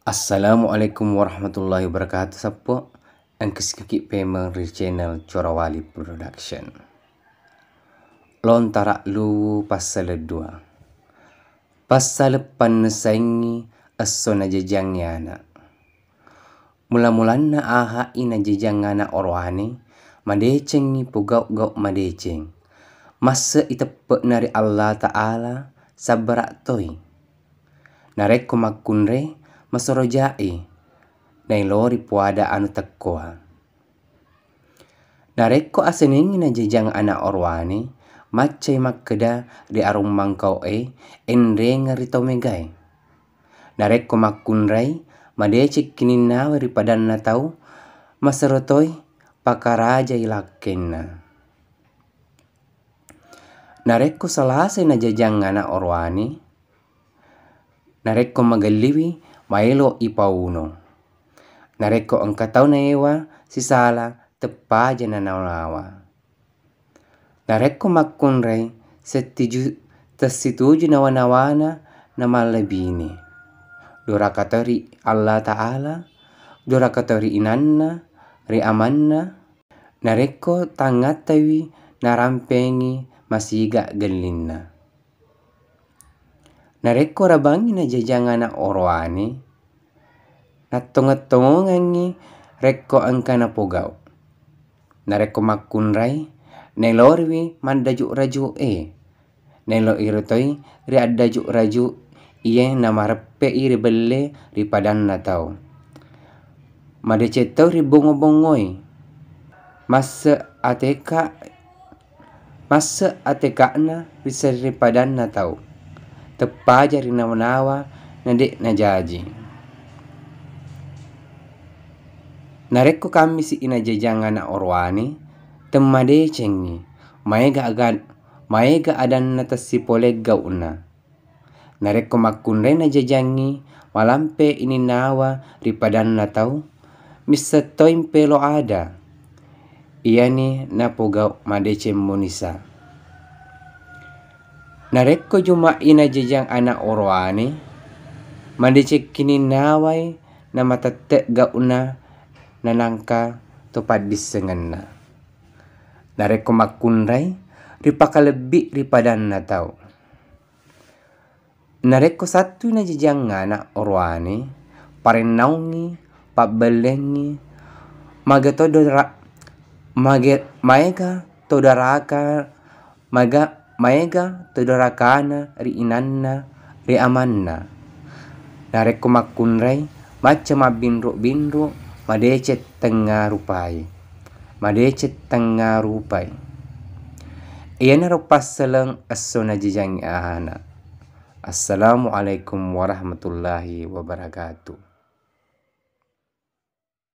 Assalamualaikum warahmatullahi wabarakatuh. Sapo ang kesikiki pemeng di channel Corawali Production. Lontara lu pasal 2. Pasal panesaingi aso na jajangnya anak. Mula-mulan na aha ina jajang anak orwani madeceng ni pugau-gau madeceng. Masa itepe nari Allah Ta'ala sabrak toy. Nareko makunre masorojai na lori puada anu tekkoa. Nareko asenengi na jajang anak orwani macai makkeda di arum mangkau enrenga rito megai. Nareko makunrai madecik kininawa ripadan na tau maserotoi pakaraja ilakenna. Nareko salase na jajang anak orwani nareko magaliwi maelo ipauno. Nareko angkatau na ewa sisala tepaja na nawa. Nareko makunrai tesituju nawana na malabini. Dorakatori Allah Ta'ala, dorakatori inanna, ri amanna. Nareko tangatawi narampengi masiga gelinna. Nareko rabangi na jajang anak orwani natonga-tongangi reko angka na pogau. Nareko makunrai nelorwi mandaju raju nelo irotoi ri adaju raju iye namarepe iri belle ri padan na tau. Madecetau ri bongo-bongoi masa ateka na bisa ri padan na tau. Tepaja ri nawa-nawa na dek na jaji. Nareko kami si ina jajang anak orwani temade cengi maega adan na tasipole gauna. Nareko makunre na jajangi malampe ini nawa ripadan na tau misetoim pelo ada. Iya ni napogau madece monisa. Nareko juma ina jajang anak orwani madece kini nawai na matete gauna nanangka topad disengenna. Nareko makunrai ripaka lebih ripadan na tau. Nareko satu na jajang anak orwani parenaungi pabelengi maega todarakana ri inanna ri amanna. Nareko makunrai macam mabinru-binru madecet tengah rupai. Iya na pasal aso na jajang anak. Assalamualaikum warahmatullahi wabarakatuh.